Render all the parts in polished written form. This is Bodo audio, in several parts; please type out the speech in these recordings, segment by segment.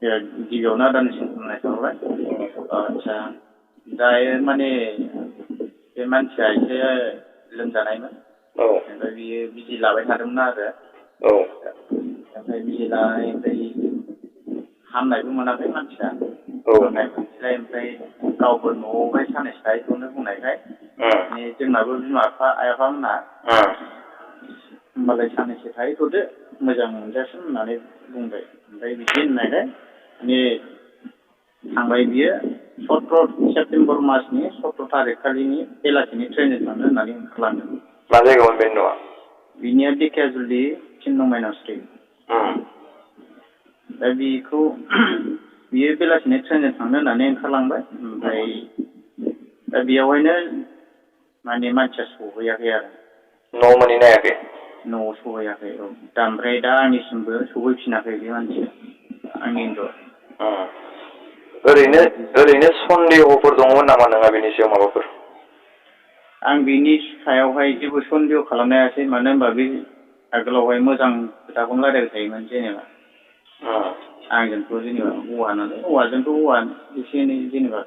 गिबियावनो आदानिसिम खुलुमनाय थाबाय। आदसा दायो माने बे मानसिया एसे लोमजानायमोन। ओमफ्राय बियो बिजि लाबाय थादोंमोन आरो। ओमफ्राय बिजि लानानै हामनायबो मोनाखै मानसिया। होननाय मोनसेलाय ओमफ्राय गावबो न'आवहाय साननैसो थाहैथ'नो बुंनायखाय माने जोंनाबो बिमा बिफा आइ आफामोनहा होमबालाय साननैसो थाहैथ'दो मोजां मोनजासिम होननानै बुंबाय। ओमफ्राय बिदि होननायखाय माने थांबाय बियो 17 सेप्तेम्बर मासनि 17 थारिख खालिनि बेलासिनि ट्रेनजों थांनो होननानै ओंखारलांदों। मा जायगायाव बेनि न'आ? बिनिया धेकियाजुलि 3 नं माइनाव स्ट्रिट। दा बियो बेलासिनि ट्रेनजों थांनो होननानै ओंखारलांबाय। ओमफ्राय दा बेयावहायनो माने मानसिया सहैयाखै आरो। न'आव मोनहैनो हायाखै? न'आव सहैयाखै। औ दा ओमफ्राय दा आंनिसिमबो सफैफिनाखै बे मानसिया आंनि हिनजावा। ओरैनो सन्देहफोर दंमोन नामा नोंहा बेनि सायाव माबाफोर? आं बिनि सायावहाय जेबो सन्देह खालामनो हायासै। मानो होनबा बे आगोलावहाय मोजां खोथाखौनो रायज्लायबाय थायोमोन जेनेबा। आंजोंथ' जेनेबा हौवा नालाय हौवाजोंथ' हौवा एसे एनै जेनेबा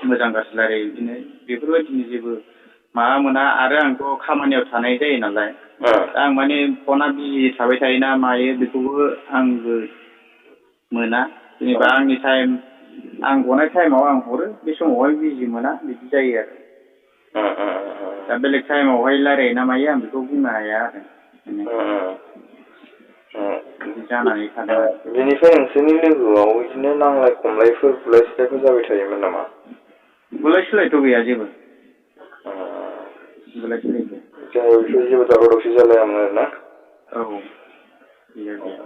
मोजां गाज्रि रायलायो बिदिनो बेफोरबायदिनो जेबो माबा मोना। आरो आंथ' खामानियाव थानाय जायो नालाय आं माने फना बिजि थाबाय थायोना मायो बेखौबो आंबो मोना। जेनेबा आंनि टाइम आं गनाय टाइमाव आं हरो बे समावहाय बिजि मोना बिदि जायो आरो। दा बेलेग टाइमावहाय रायलायो ना मायो आं बेखौ बुंनो हाया आरो। बिदि जानानै थादों आरो। बेनिफ्राय नोंसोरनि लोगोआव बिदिनो नांलाय खमलायफोर बुलाय सुलायफोर जाबाय थायोमोन नामा? बुलाय सुलायथ' गैया जेबो। बुलाय सुलाय गैया। जेबो दावराव दावसि जालायामोन आरोना? औ गैया गैया।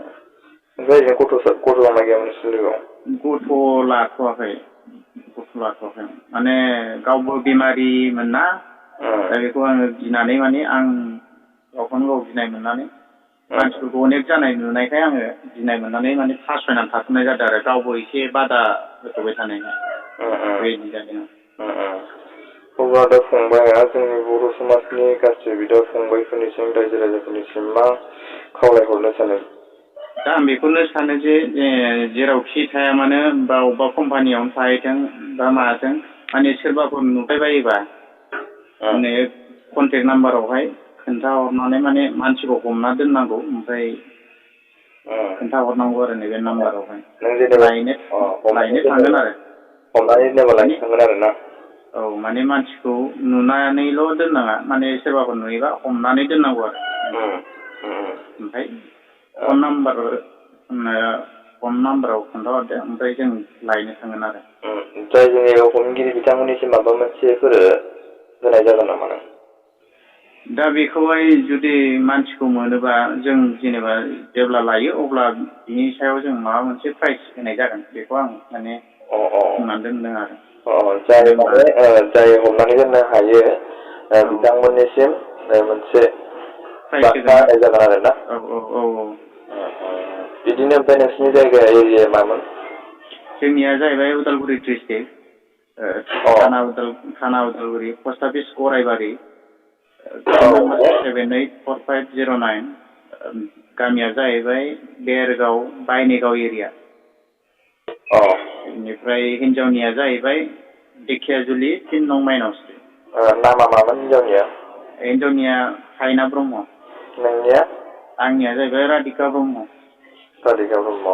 ओमफ्राय गथ' दंना गैयामोन नोंसोरनि लोगोआव? गथ' लाथ'वाखै। माने गावबो बेमारिमोन ना। दा बेखौ आङो गिनानै माने आं गावखौनो गाव गिनाय मोननानै मानसिफोरखौ अनेक जानाय नुनायखाय आङो गिनाय मोननानै माने फासयनानै थाथ'नाय जादों आरो। गावबो एसे बादा होथ'बाय थानायखाय बेबायदि जादों। अब्ला दा फंबाया जोंनि बर' समाजनि गासै बिदा फंबायफोरनिसिम रायजो राजाफोरनिसिम मा खावलायहरनो सानो? दा आं बेखौनो सानो जे जेरावखि थाया मानो बा अबेबा कम्पानियावनो थाहैथों बा माथों माने सोरबाफोर नुबाय बायोबा माने कन्टेक्ट नाम्बारावहाय खोन्थाहरनानै माने मानसिखौ हमना दोननांगौ। ओमफ्राय खोन्थाहरनांगौ आरो नैबे नाम्बारावहाय लायनो थांगोन आरो। हमनानै दोनोबा लायनो थांगोन आरो ना? औ माने मानसिखौ नुनानैल' दोननाङा माने सोरबाफोर नुयोबा हमनानै दोननांगौ आरो। ओमफ्राय फन नाम्बाराव खोन्थाहरदो ओमफ्राय जों लायनो थांगोन आरो। जाय जोंनि हमगिरि बिथांमोननिसिम माबा मोनसेफोर होनाय जागोन नामा नों? दा बेखौहाय जुदि मानसिखौ मोनोबा जों जेनेबा जेब्ला लायो अब्ला बिनि सायाव जों माबा मोनसे प्राइज होनाय जागोन बेखौ आं माने बुंनानै दोनदों आरो। जाय हमनानै दोननो हायो बिथांमोननिसिम मोनसे बान्था होनाय जागोन आरो ना? औ। बिदिनो ओमफ्राय नोंसिनि जायगाया एरिया मामोन? जोंनिया जाहैबाय उदालगुरि डिस्ट्रिक्ट थाना उदालगुरि पस्ट अफिस गराइबारि 784509 गामिया जाहैबाय बेरगाव बायनेगाव एरिया। बेनिफ्राय हिन्जावनिया जाहैबाय धेकियाजुलि 3 नं माइनाव स्ट्रिट। नामा मामोन हिन्जावनिया? हिन्जावनिया हायना ब्रह्म। नोंनिया? आंनिया जाहैबाय राधिका ब्रह्म। राधिका ब्रह्म। औ।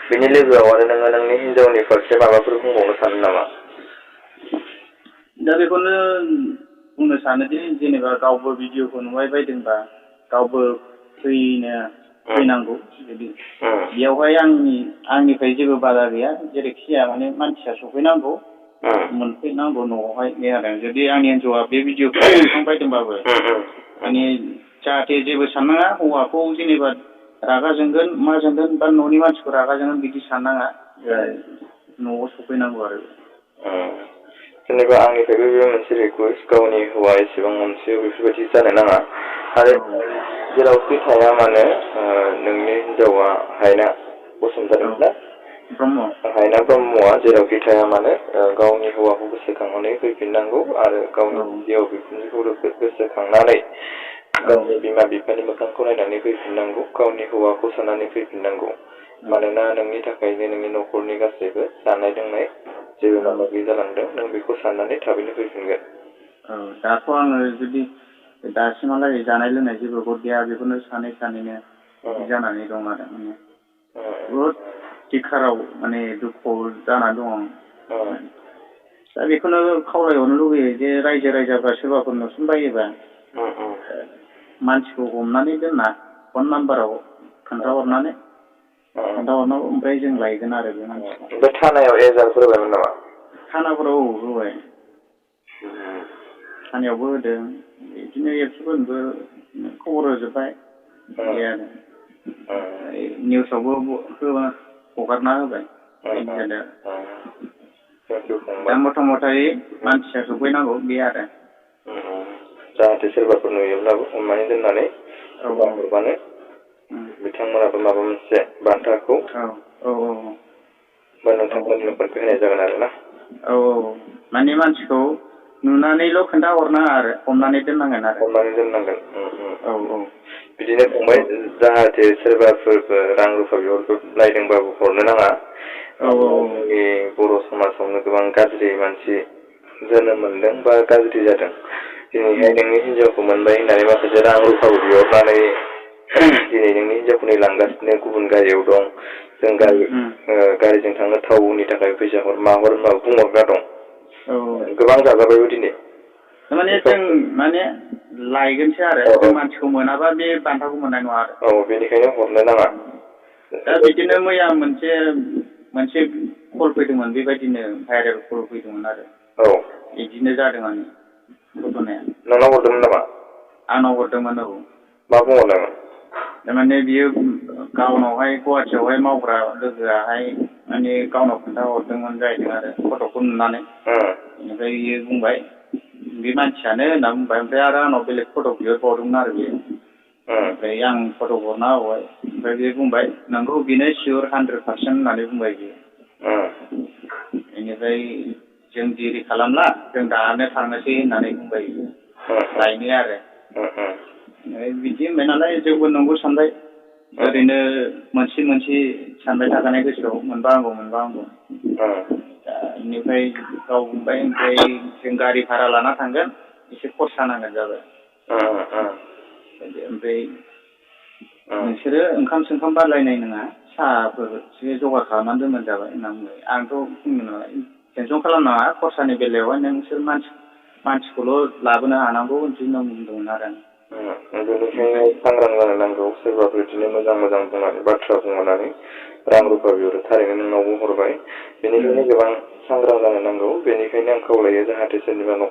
बेनि लोगोआव आरो नोङो नोंनि हिन्जावनि फारसे माबाफोर बुंबावनो सानो नामा? दा बेखौनो बुंनो सानोदि जेनेबा गावबो भिडिअखौ नुबाय बायदोंबा गावबो फैनांगौ। बेयावहाय आंनिफ्राय जेबो बादा गैया। जेरैखि जाया माने मानसिया सफैनांगौ मोनफैनांगौ न'आवहाय बे आरो। जुदि आंनि हिन्जावआ बे भिडिअखौ नुखांबायदोंबाबो माने जाहाथे जेबो साननाङा हौवाखौ जेनेबा रागा जोंगोन मा जोंगोन बा न'नि मानसिखौ रागा जोंगोन बिदि साननाङा। न'आव सफैनांगौ आरो। जेनेबा आंनिफ्रायबो बे मोनसे रिकुवेस्ट गावनि हौवा एसेबां अनसोयो बेफोरबायदि जानो नाङा। आरो जेरावखि थाया मानो नोंनि हिन्जावा हायना बसुमतारी ना? हायना ब्रह्मआ जेरावखि थाया मानो गावनि हौवाखौ गोसोखांनानै फैफिननांगौ आरो गावनि बिहाव बिखुनजोखौ गोसोखांनानै गावनि बिमा बिफानि मोखांखौ नायनानै फैफिननांगौ गावनि हौवाखौ साननानै फैफिननांगौ मानोना नोंनि थाखायनो नोंनि न'खरनि गासैबो जानाय लोंनाय जेबो माबा गैयै जालांदों नों बेखौ साननानै थाबैनो फैफिनगोन दाथ' आङो जुदि दासिमहालागै जानाय लोंनाय जेबो गद गैया बेखौनो सानैनो जानानै दं आरो माने बुहुद दिखाराव माने दुखुआव जानानै दं दा बेखौनो खावलायहरनो लुगैयो जे रायजो राजाफ्रा सोरबाफोर नुसनबायोबा मानसिखौ हमनानै दोनना फन नाम्बाराव खोन्थाहरनांगौ ओमफ्राय जों लायगोन आरो बे मानसिखौ बे थानायाव एजाहारफोर होबायमोन नामा थानाफोराव होबाय थानायावबो होदों बिदिनो एबसुफोरनोबो खबर होजोब्बाय बिदि आरो निउसावबो हगारना होबाय दा मथामथायै मानसिया सफैनांगौ बे आरो जाहाथे सोरबाफोर नुयोब्लाबो हमनानै दोननानै हरबानो बिथांमोनाबो माबा मोनसे बान्थाखौ बा नोंथांमोननि न'खरखौ होनाय जागोन आरो ना माने मानसिखौ नुनानैल' खोन्थाहरनाङा आरो हमनानै दोननांगोन आरो हमनानै दोननांगोन बिदिनो फंबाय जाहाथे सोरबाफोर रां रुफा बेफोरखौ नायदोंबाबो हरनो नाङा जोंनि बर' समाजावनो गोबां गाज्रि मानसि जोनोम मोनदों बा गाज्रि जादों दिनैहाय नोंनि हिनजावखौ मोनबाय होननानै माखासे रां रुफाखौ बिहरनानै दिनै नोंनि हिनजावखौ लांगासिनो गुबुन गारियाव दं जों गारिजों थांनो थावनि थाखाय फैसा हर मा हर होनना बुंहरग्रा दं गोबां जाजाबायबो दिनै माने जों माने लायगोनसो आरो जों मानसिखौ मोनाबा बे बान्थाखौ मोननाय नङा आरो बेनिखायनो हरनो नाङा दा बिदिनो मैया मोनसे कल फैदोंमोन बेबायदिनो भाइरेल कल फैदोंमोन आरो बिदिनो जादों आंनि घटनाया नोंनाव हरदोंमोन नामा आंनाव हरदोंमोन मा बुंहरनायमोन थारमाने बियो गावनावहाय गुवाहाटियावहाय मावग्रा लोगोआहाय माने गावनाव खोन्थाहरदोंमोन जाहैदों आरो फट'खौ नुनानै बेनिफ्राय बियो बुंबाय बे मानसियानो होनना बुंबाय ओमफ्राय आरो आंनाव बेलेग फट' बिहरबावदोंमोन आरो बेयो ओमफ्राय आं फट' हरना होबाय ओमफ्राय बियो बुंबाय नोंगौ बेनो सियर 100% होननानै बुंबाय बियो बेनिफ्राय जों दिरि खालामला जों दानो थांनोसै होननानै बुंबाय बियो लायनो आरो बिदि होनबाय नालाय जोंबो नंगौ सानबाय ओरैनो मोनसे सानबाय थाखानाय गोसोआव मोनबा हामगौ बेनिफ्राय गाव बुंबाय ओमफ्राय जों गारि भारा लाना थांगोन एसे खरसा नांगोन जाबाय ओमफ्राय नोंसोरो ओंखाम सोंखाम बादलायनाय नङा साहाफोर एसे जगार खालामनानै दोनबानो जाबाय होनना बुंबाय आंथ' बुंनो नालाय टेनसन खालामनाङा खरसानि बेलायावहाय नोंसोर मानसिखौल' लाबोनो हानांगौ बिदि होनना बुंदोंमोन आरो बेनिखायनो सांग्रां जानो नांगौ सोरबाफोर बिदिनो मोजां बुंनानै बाथ्रा बुंहरनानै रां रुफा बिहरो थारैनो नोंनावबो हरबाय बेनिखायनो गोबां सांग्रां जानो नांगौ बेनिखायनो आं खावलायो जाहाथे सोरनिबा